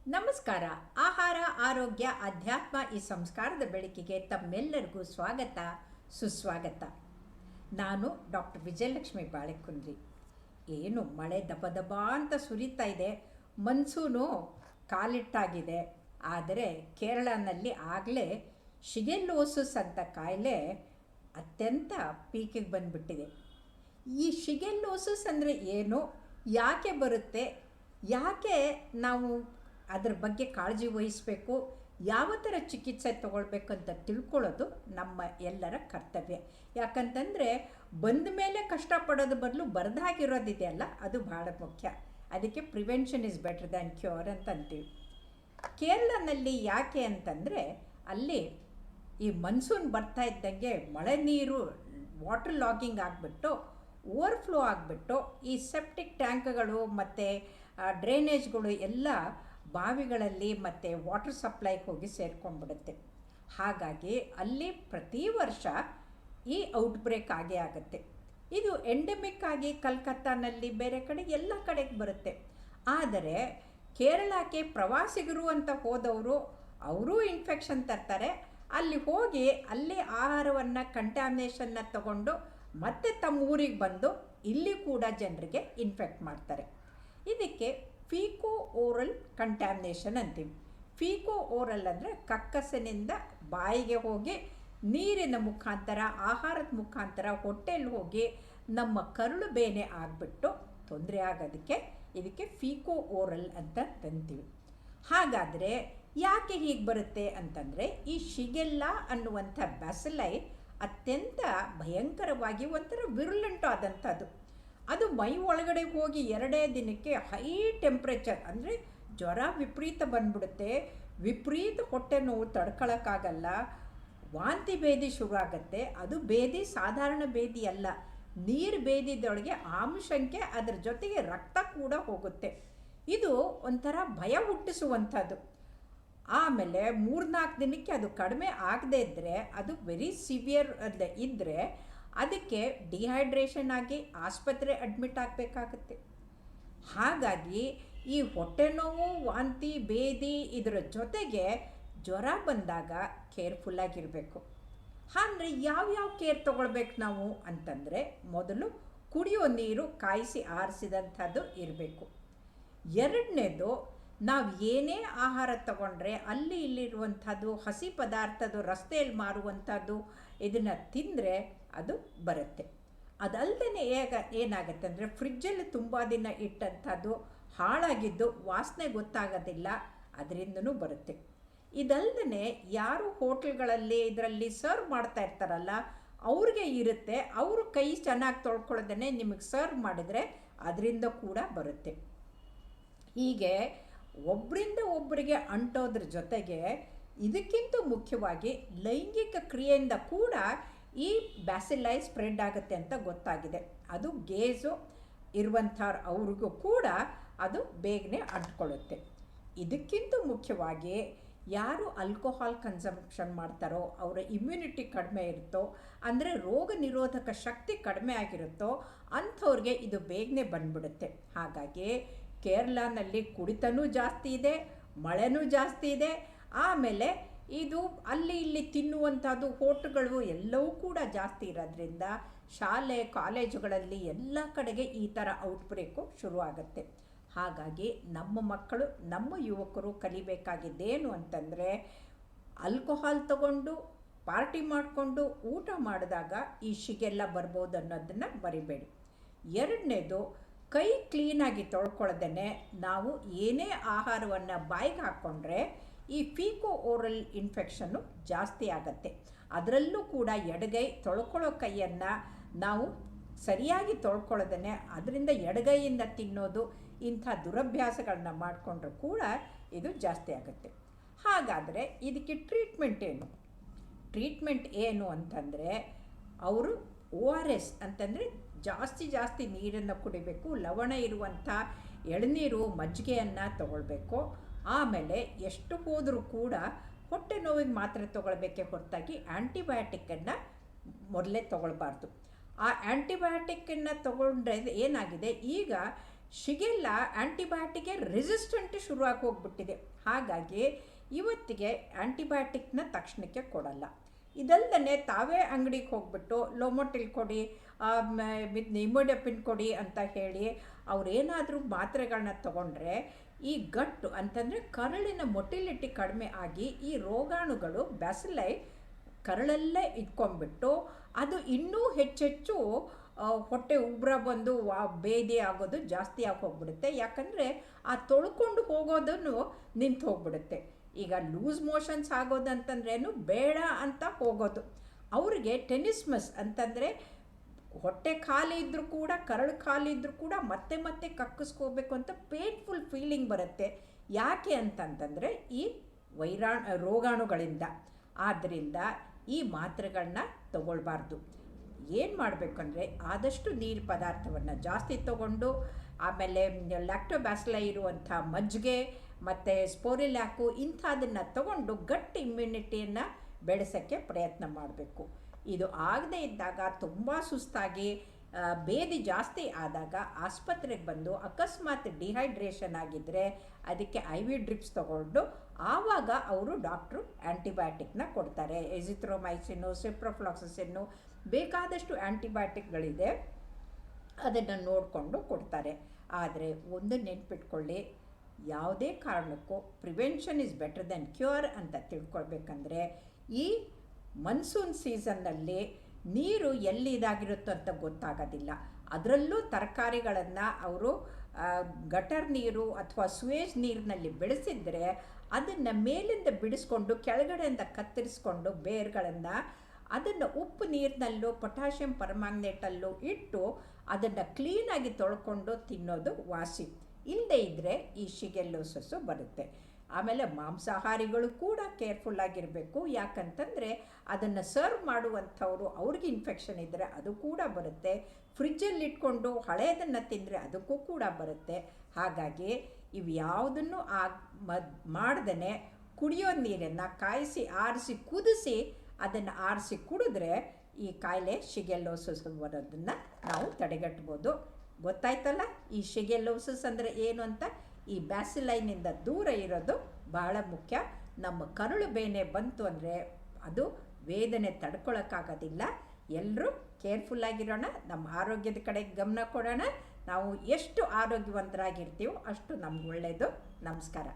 ನಮಸ್ಕಾರ. ಆಹಾರ, ಆರೋಗ್ಯ, ಅಧ್ಯಾತ್ಮ ಈ ಸಂಸ್ಕಾರದ ಬೆಳಕಿಗೆ ತಮ್ಮೆಲ್ಲರಿಗೂ ಸ್ವಾಗತ, ಸುಸ್ವಾಗತ. ನಾನು ಡಾಕ್ಟರ್ ವಿಜಯಲಕ್ಷ್ಮಿ ಬಾಳೆಕುಂದ್ರಿ. ಏನು ಮಳೆ ದಬ ದಬ ಅಂತ ಸುರಿತಾ ಇದೆ, ಮನ್ಸೂನು ಕಾಲಿಟ್ಟಾಗಿದೆ. ಆದರೆ ಕೇರಳನಲ್ಲಿ ಆಗಲೇ ಶಿಗೆಲ್ಲೋಸಿಸ್ ಅಂತ ಕಾಯಿಲೆ ಅತ್ಯಂತ ಪೀಕಿಗೆ ಬಂದುಬಿಟ್ಟಿದೆ. ಈ ಶಿಗೆಲ್ಲೋಸಿಸ್ ಅಂದರೆ ಏನು, ಯಾಕೆ ಬರುತ್ತೆ, ಯಾಕೆ ನಾವು ಅದರ ಬಗ್ಗೆ ಕಾಳಜಿ ವಹಿಸಬೇಕು, ಯಾವ ಥರ ಚಿಕಿತ್ಸೆ ತಗೊಳ್ಬೇಕು ಅಂತ ತಿಳ್ಕೊಳ್ಳೋದು ನಮ್ಮ ಎಲ್ಲರ ಕರ್ತವ್ಯ. ಯಾಕಂತಂದರೆ ಬಂದ ಮೇಲೆ ಕಷ್ಟಪಡೋದು ಬದಲು ಬರದಾಗಿರೋದಿದೆಯಲ್ಲ, ಅದು ಭಾಳ ಮುಖ್ಯ. ಅದಕ್ಕೆ prevention is better than cure ಅಂತ ಅಂತೀವಿ. ಕೇರಳನಲ್ಲಿ ಯಾಕೆ ಅಂತಂದರೆ ಅಲ್ಲಿ ಈ ಮನ್ಸೂನ್ ಬರ್ತಾ ಇದ್ದಂಗೆ ಮಳೆ ನೀರು ವಾಟರ್ ಲಾಗಿಂಗ್ ಆಗಿಬಿಟ್ಟು ಓವರ್ಫ್ಲೋ ಆಗಿಬಿಟ್ಟು ಈ ಸೆಪ್ಟಿಕ್ ಟ್ಯಾಂಕ್ಗಳು ಮತ್ತು ಡ್ರೈನೇಜ್ಗಳು ಎಲ್ಲ ಬಾವಿಗಳಲ್ಲಿ ಮತ್ತು ವಾಟರ್ ಸಪ್ಲೈಗೆ ಹೋಗಿ ಸೇರ್ಕೊಂಡ್ಬಿಡುತ್ತೆ. ಹಾಗಾಗಿ ಅಲ್ಲಿ ಪ್ರತಿ ವರ್ಷ ಈ ಔಟ್ಬ್ರೇಕ್ ಆಗೇ ಆಗುತ್ತೆ. ಇದು ಎಂಡೆಮಿಕ್ ಆಗಿ ಕಲ್ಕತ್ತಾನಲ್ಲಿ ಬೇರೆ ಕಡೆ ಎಲ್ಲ ಕಡೆಗೆ ಬರುತ್ತೆ. ಆದರೆ ಕೇರಳಕ್ಕೆ ಪ್ರವಾಸಿಗರು ಅಂತ ಹೋದವರು ಅವರೂ ಇನ್ಫೆಕ್ಷನ್ ತರ್ತಾರೆ. ಅಲ್ಲಿ ಹೋಗಿ ಅಲ್ಲಿ ಆಹಾರವನ್ನು ಕಂಟ್ಯಾಮಿನೇಷನ್ನ ತಗೊಂಡು ಮತ್ತೆ ತಮ್ಮ ಊರಿಗೆ ಬಂದು ಇಲ್ಲಿ ಕೂಡ ಜನರಿಗೆ ಇನ್ಫೆಕ್ಟ್ ಮಾಡ್ತಾರೆ. ಇದಕ್ಕೆ ಫೀಕೋ ಓರಲ್ ಕಂಟ್ಯಾಮಿನೇಷನ್ ಅಂತೀವಿ. ಫೀಕೋ ಓರಲ್ ಅಂದರೆ ಕಕ್ಕಸಿನಿಂದ ಬಾಯಿಗೆ ಹೋಗಿ ನೀರಿನ ಮುಖಾಂತರ, ಆಹಾರದ ಮುಖಾಂತರ ಹೊಟ್ಟೆಯಲ್ಲಿ ಹೋಗಿ ನಮ್ಮ ಕರುಳು ಬೇನೆ ಆಗಿಬಿಟ್ಟು ತೊಂದರೆ ಆಗೋದಕ್ಕೆ ಇದಕ್ಕೆ ಫೀಕೋ ಓರಲ್ ಅಂತ ಅಂತೀವಿ. ಹಾಗಾದರೆ ಯಾಕೆ ಹೀಗೆ ಬರುತ್ತೆ ಅಂತಂದರೆ ಈ ಶಿಗೆಲ್ಲ ಅನ್ನುವಂಥ ಬ್ಯಾಸಿಲೈ ಅತ್ಯಂತ ಭಯಂಕರವಾಗಿ ಒಂಥರ ವಿರುಲೆಂಟ್ ಆದಂಥದ್ದು. ಅದು ಮೈ ಒಳಗಡೆ ಹೋಗಿ 2 ದಿನಕ್ಕೆ ಹೈ ಟೆಂಪ್ರೇಚರ್ ಅಂದರೆ ಜ್ವರ ವಿಪರೀತ ಬಂದ್ಬಿಡುತ್ತೆ. ವಿಪರೀತ ಹೊಟ್ಟೆ ನೋವು ತಡ್ಕೊಳ್ಳೋಕ್ಕಾಗಲ್ಲ, ವಾಂತಿ ಭೇದಿ ಶುರುವಾಗತ್ತೆ. ಅದು ಭೇದಿ ಸಾಧಾರಣ ಭೇದಿ ಅಲ್ಲ, ನೀರು ಭೇದಿದೊಳಗೆ ಆಮ್ಲಶಂಕೆ, ಅದರ ಜೊತೆಗೆ ರಕ್ತ ಕೂಡ ಹೋಗುತ್ತೆ. ಇದು ಒಂಥರ ಭಯ ಹುಟ್ಟಿಸುವಂಥದ್ದು. ಆಮೇಲೆ 3-4 ದಿನಕ್ಕೆ ಅದು ಕಡಿಮೆ ಆಗದೇ ಇದ್ದರೆ, ಅದು ವೆರಿ ಸಿವಿಯರ್ ಇದ್ದರೆ ಅದಕ್ಕೆ ಡಿಹೈಡ್ರೇಷನ್ ಆಗಿ ಆಸ್ಪತ್ರೆ ಅಡ್ಮಿಟ್ ಆಗಬೇಕಾಗತ್ತೆ. ಹಾಗಾಗಿ ಈ ಹೊಟ್ಟೆ ನೋವು, ವಾಂತಿ ಭೇದಿ ಇದರ ಜೊತೆಗೆ ಜ್ವರ ಬಂದಾಗ ಕೇರ್ಫುಲ್ಲಾಗಿರಬೇಕು. ಅಂದರೆ ಯಾವ್ಯಾವ ಕೇರ್ ತೊಗೊಳ್ಬೇಕು ನಾವು ಅಂತಂದರೆ, ಮೊದಲು ಕುಡಿಯೋ ನೀರು ಕಾಯಿಸಿ ಆರಿಸಿದಂಥದ್ದು ಇರಬೇಕು. ಎರಡನೇದು, ನಾವು ಏನೇ ಆಹಾರ ತಗೊಂಡ್ರೆ ಅಲ್ಲಿ ಇಲ್ಲಿರುವಂಥದ್ದು ಹಸಿ ಪದಾರ್ಥದ್ದು ರಸ್ತೆಯಲ್ಲಿ ಮಾರುವಂಥದ್ದು ಇದನ್ನು ತಿಂದರೆ ಅದು ಬರುತ್ತೆ. ಅದಲ್ಲದೆ ಏನಾಗುತ್ತೆ ಅಂದರೆ ಫ್ರಿಜ್ಜಲ್ಲಿ ತುಂಬ ದಿನ ಇಟ್ಟಂಥದ್ದು ಹಾಳಾಗಿದ್ದು ವಾಸನೆ ಗೊತ್ತಾಗೋದಿಲ್ಲ, ಅದರಿಂದನೂ ಬರುತ್ತೆ. ಇದಲ್ಲದೆ ಯಾರು ಹೋಟ್ಲ್ಗಳಲ್ಲಿ ಇದರಲ್ಲಿ ಸರ್ವ್ ಮಾಡ್ತಾ ಇರ್ತಾರಲ್ಲ ಅವ್ರಿಗೆ ಇರುತ್ತೆ, ಅವರು ಕೈ ಚೆನ್ನಾಗಿ ತೊಳ್ಕೊಳ್ಳೋದೇ ನಿಮಗೆ ಸರ್ವ್ ಮಾಡಿದರೆ ಅದರಿಂದ ಕೂಡ ಬರುತ್ತೆ. ಹೀಗೆ ಒಬ್ಬರಿಂದ ಒಬ್ಬರಿಗೆ ಅಂಟೋದ್ರ ಜೊತೆಗೆ ಇದಕ್ಕಿಂತ ಮುಖ್ಯವಾಗಿ ಲೈಂಗಿಕ ಕ್ರಿಯೆಯಿಂದ ಕೂಡ ಈ ಬ್ಯಾಸಿಲೈ ಸ್ಪ್ರೆಡ್ ಆಗುತ್ತೆ ಅಂತ ಗೊತ್ತಾಗಿದೆ. ಅದು ಗೇಜು ಇರುವಂಥ ಅವ್ರಿಗೂ ಕೂಡ ಅದು ಬೇಗನೆ ಅಂಟ್ಕೊಳ್ಳುತ್ತೆ. ಇದಕ್ಕಿಂತ ಮುಖ್ಯವಾಗಿ ಯಾರು ಆಲ್ಕೋಹಾಲ್ ಕನ್ಸಂಪ್ಷನ್ ಮಾಡ್ತಾರೋ, ಅವರ ಇಮ್ಯುನಿಟಿ ಕಡಿಮೆ ಇರುತ್ತೋ, ಅಂದರೆ ರೋಗ ನಿರೋಧಕ ಶಕ್ತಿ ಕಡಿಮೆ ಆಗಿರುತ್ತೋ ಅಂಥವ್ರಿಗೆ ಇದು ಬೇಗನೆ ಬಂದ್ಬಿಡುತ್ತೆ. ಹಾಗಾಗಿ ಕೇರಳನಲ್ಲಿ ಕುಡಿತನೂ ಜಾಸ್ತಿ ಇದೆ, ಮಳೆನೂ ಜಾಸ್ತಿ ಇದೆ. ಆಮೇಲೆ ಇದು ಅಲ್ಲಿ ಇಲ್ಲಿ ತಿನ್ನುವಂಥದ್ದು ಹೋಟೆಲ್ಗಳು ಎಲ್ಲವೂ ಕೂಡ ಜಾಸ್ತಿ ಇರೋದ್ರಿಂದ ಶಾಲೆ ಕಾಲೇಜುಗಳಲ್ಲಿ ಎಲ್ಲ ಕಡೆಗೆ ಈ ಥರ ಔಟ್ಬ್ರೇಕು ಶುರುವಾಗುತ್ತೆ. ಹಾಗಾಗಿ ನಮ್ಮ ಮಕ್ಕಳು, ನಮ್ಮ ಯುವಕರು ಕಲಿಬೇಕಾಗಿದ್ದೇನು ಅಂತಂದರೆ, ಆಲ್ಕೋಹಾಲ್ ತಗೊಂಡು ಪಾರ್ಟಿ ಮಾಡಿಕೊಂಡು ಊಟ ಮಾಡಿದಾಗ ಈ ಶಿಗೆಲ್ಲ ಬರ್ಬೋದು ಅನ್ನೋದನ್ನು ಮರಿಬೇಡಿ. ಎರಡನೇದು, ಕೈ ಕ್ಲೀನಾಗಿ ತೊಳ್ಕೊಳ್ಳೋದೇ ನಾವು ಏನೇ ಆಹಾರವನ್ನು ಬಾಯಿಗೆ ಹಾಕ್ಕೊಂಡ್ರೆ ಈ ಫೀಕೋ ಓರಲ್ ಇನ್ಫೆಕ್ಷನ್ನು ಜಾಸ್ತಿ ಆಗುತ್ತೆ. ಅದರಲ್ಲೂ ಕೂಡ ಎಡಗೈ ತೊಳ್ಕೊಳ್ಳೋ ಕೈಯನ್ನು ನಾವು ಸರಿಯಾಗಿ ತೊಳ್ಕೊಳ್ಳೋದೇ, ಅದರಿಂದ ಎಡಗೈಯಿಂದ ತಿನ್ನೋದು, ಇಂಥ ದುರಭ್ಯಾಸಗಳನ್ನ ಮಾಡಿಕೊಂಡ್ರೂ ಕೂಡ ಇದು ಜಾಸ್ತಿ ಆಗುತ್ತೆ. ಹಾಗಾದರೆ ಇದಕ್ಕೆ ಟ್ರೀಟ್ಮೆಂಟ್ ಏನು ಅಂತಂದರೆ, ಅವರು ORS ಅಂತಂದರೆ ಜಾಸ್ತಿ ನೀರನ್ನು ಕುಡಿಬೇಕು, ಲವಣ ಇರುವಂಥ ಎಳನೀರು ಮಜ್ಜಿಗೆಯನ್ನು ತಗೊಳ್ಬೇಕು. ಆಮೇಲೆ ಎಷ್ಟು ಹೋದರೂ ಕೂಡ ಹೊಟ್ಟೆ ನೋವಿಗೆ ಮಾತ್ರೆ ತೊಗೊಳ್ಬೇಕೆ ಹೊರತಾಗಿ ಆ್ಯಂಟಿಬಯೋಟಿಕ್ಕನ್ನು ಮೊದಲೇ ತೊಗೊಳ್ಬಾರ್ದು. ಆ ಆ್ಯಂಟಿಬಯೋಟಿಕ್ಕನ್ನು ತೊಗೊಂಡ್ರೆ ಏನಾಗಿದೆ, ಈಗ ಶಿಗೆಲ್ಲ ಆ್ಯಂಟಿಬಯೋಟಿಕ್ಗೆ ರೆಸಿಸ್ಟೆಂಟ್ ಶುರುವಾಗಿ ಹೋಗ್ಬಿಟ್ಟಿದೆ. ಹಾಗಾಗಿ ಇವತ್ತಿಗೆ ಆ್ಯಂಟಿಬಯೋಟಿಕ್ನ ತಕ್ಷಣಕ್ಕೆ ಕೊಡಲ್ಲ. ಇದಲ್ಲದೆ ತಾವೇ ಅಂಗಡಿಗೆ ಹೋಗ್ಬಿಟ್ಟು ಲೋಮೋಟಿಲ್ ಕೊಡಿ, ಇಮೋಡೆಪಿನ್ ಕೊಡಿ ಅಂತ ಹೇಳಿ ಅವರೇನಾದರೂ ಮಾತ್ರೆಗಳನ್ನ ತಗೊಂಡ್ರೆ ಈ ಗಟ್ಟು ಅಂತಂದರೆ ಕರಳಿನ ಮೊಟಿಲಿಟಿ ಕಡಿಮೆ ಆಗಿ ಈ ರೋಗಾಣುಗಳು ಬ್ಯಾಸಿಲೈ ಕರಳಲ್ಲೇ ಇಟ್ಕೊಂಡ್ಬಿಟ್ಟು ಅದು ಇನ್ನೂ ಹೆಚ್ಚೆಚ್ಚು ಹೊಟ್ಟೆ ಉಬ್ರ ಬಂದು ಬೇದಿ ಆಗೋದು ಜಾಸ್ತಿ ಆಗಿ ಹೋಗ್ಬಿಡುತ್ತೆ. ಯಾಕಂದರೆ ಆ ತೊಳ್ಕೊಂಡು ಹೋಗೋದನ್ನು ನಿಂತು ಹೋಗ್ಬಿಡುತ್ತೆ. ಈಗ ಲೂಸ್ ಮೋಷನ್ಸ್ ಆಗೋದಂತಂದ್ರೇನು ಬೇಡ ಅಂತ ಹೋಗೋದು. ಅವ್ರಿಗೆ ಟೆನಿಸ್ಮಸ್ ಅಂತಂದರೆ ಹೊಟ್ಟೆ ಖಾಲಿ ಇದ್ದರೂ ಕೂಡ ಕರಳು ಖಾಲಿ ಇದ್ದರೂ ಕೂಡ ಮತ್ತೆ ಮತ್ತೆ ಕಕ್ಕಿಸ್ಕೋಬೇಕು ಅಂತ ಪೇನ್ಫುಲ್ ಫೀಲಿಂಗ್ ಬರುತ್ತೆ. ಯಾಕೆ ಅಂತಂತಂದರೆ ಈ ರೋಗಾಣುಗಳಿಂದ. ಆದ್ದರಿಂದ ಈ ಮಾತ್ರೆಗಳನ್ನ ತಗೊಳ್ಬಾರ್ದು. ಏನು ಮಾಡಬೇಕಂದ್ರೆ ಆದಷ್ಟು ನೀರು ಪದಾರ್ಥವನ್ನು ಜಾಸ್ತಿ ತಗೊಂಡು, ಆಮೇಲೆ ಲ್ಯಾಕ್ಟೋಬ್ಯಾಸಿಲೈ ಇರುವಂಥ ಮಜ್ಜಿಗೆ ಮತ್ತು ಸ್ಪೋರಿಲ್ಯಾಕು ಇಂಥದನ್ನು ತಗೊಂಡು ಗಟ್ಟಿ ಇಮ್ಯುನಿಟಿಯನ್ನು ಬೆಳೆಸೋಕ್ಕೆ ಪ್ರಯತ್ನ ಮಾಡಬೇಕು. ಇದು ಆಗದೇ ಇದ್ದಾಗ ತುಂಬ ಸುಸ್ತಾಗಿ ಬೇದಿ ಜಾಸ್ತಿ ಆದಾಗ ಆಸ್ಪತ್ರೆಗೆ ಬಂದು ಅಕಸ್ಮಾತ್ ಡಿಹೈಡ್ರೇಷನ್ ಆಗಿದ್ದರೆ ಅದಕ್ಕೆ IV ಡ್ರಿಪ್ಸ್ ತಗೊಂಡು ಆವಾಗ ಅವರು ಡಾಕ್ಟ್ರು ಆ್ಯಂಟಿಬಯೋಟಿಕ್ನ ಕೊಡ್ತಾರೆ. ಎಜಿಥ್ರೋಮೈಸಿನ್ನು, ಸಿಪ್ರೋಫ್ಲಾಕ್ಸಿನ್ನು, ಬೇಕಾದಷ್ಟು ಆ್ಯಂಟಿಬಯೋಟಿಕ್ಗಳಿದೆ, ಅದನ್ನು ನೋಡಿಕೊಂಡು ಕೊಡ್ತಾರೆ. ಆದರೆ ಒಂದು ನೆನ್ಪಿಟ್ಕೊಳ್ಳಿ, ಯಾವುದೇ ಕಾರಣಕ್ಕೂ prevention is better then cure ಅಂತ ತಿಳ್ಕೊಳ್ಬೇಕಂದ್ರೆ ಈ ಮನ್ಸೂನ್ ಸೀಸನ್ನಲ್ಲಿ ನೀರು ಎಲ್ಲಿ ಇದಾಗಿರುತ್ತೋ ಅಂತ ಗೊತ್ತಾಗೋದಿಲ್ಲ. ಅದರಲ್ಲೂ ತರಕಾರಿಗಳನ್ನು ಅವರು ಗಟರ್ ನೀರು ಅಥವಾ ಸ್ವೇಜ್ ನೀರಿನಲ್ಲಿ ಬೆಳೆಸಿದರೆ ಅದನ್ನು ಮೇಲಿಂದ ಬಿಡಿಸ್ಕೊಂಡು ಕೆಳಗಡೆಯಿಂದ ಕತ್ತರಿಸ್ಕೊಂಡು ಬೇರುಗಳನ್ನು ಅದನ್ನು ಉಪ್ಪು ನೀರಿನಲ್ಲೂ ಪೊಟ್ಯಾಷಿಯಂ ಪರ್ಮ್ಯಾಂಗನೇಟಲ್ಲೂ ಇಟ್ಟು ಅದನ್ನು ಕ್ಲೀನಾಗಿ ತೊಳ್ಕೊಂಡು ತಿನ್ನೋದು ವಾಸಿ. ಇಲ್ಲದೇ ಇದ್ದರೆ ಈ ಶಿಗೆಲ್ಲೋಸಸ್ಸು ಬರುತ್ತೆ. ಆಮೇಲೆ ಮಾಂಸಾಹಾರಿಗಳು ಕೂಡ ಕೇರ್ಫುಲ್ಲಾಗಿರಬೇಕು. ಯಾಕಂತಂದರೆ ಅದನ್ನು ಸರ್ವ್ ಮಾಡುವಂಥವರು ಅವ್ರಿಗೆ ಇನ್ಫೆಕ್ಷನ್ ಇದ್ದರೆ ಅದು ಕೂಡ ಬರುತ್ತೆ. ಫ್ರಿಜ್ಜಲ್ಲಿ ಇಟ್ಕೊಂಡು ಹಳೆಯದನ್ನು ತಿಂದರೆ ಅದಕ್ಕೂ ಕೂಡ ಬರುತ್ತೆ. ಹಾಗಾಗಿ ಇವು ಯಾವುದನ್ನು ಮಾಡ್ದೇ ಕುಡಿಯೋ ನೀರನ್ನು ಕಾಯಿಸಿ ಆರಿಸಿ ಕುದಿಸಿ ಅದನ್ನು ಆರಿಸಿ ಕುಡಿದ್ರೆ ಈ ಕಾಯಿಲೆ ಶಿಗೆಲ್ಲೋಸಸ್ ಬರೋದನ್ನು ನಾವು ತಡೆಗಟ್ಬೋದು. ಗೊತ್ತಾಯ್ತಲ್ಲ ಈ ಶಿಗೆಲ್ಲೋಸಸ್ ಅಂದರೆ ಏನು ಅಂತ. ಈ ಬ್ಯಾಸಿಲೈನಿಂದ ದೂರ ಇರೋದು ಬಹಳ ಮುಖ್ಯ. ನಮ್ಮ ಕರುಳು ಬೇನೆ ಬಂತು ಅಂದರೆ ಅದು ವೇದನೆ ತಡ್ಕೊಳಕ್ಕಾಗೋದಿಲ್ಲ. ಎಲ್ಲರೂ ಕೇರ್ಫುಲ್ಲಾಗಿರೋಣ, ನಮ್ಮ ಆರೋಗ್ಯದ ಕಡೆಗೆ ಗಮನ ಕೊಡೋಣ. ನಾವು ಎಷ್ಟು ಆರೋಗ್ಯವಂತರಾಗಿರ್ತೀವೋ ಅಷ್ಟು ನಮ್ಗೆ ಒಳ್ಳೆಯದು. ನಮಸ್ಕಾರ.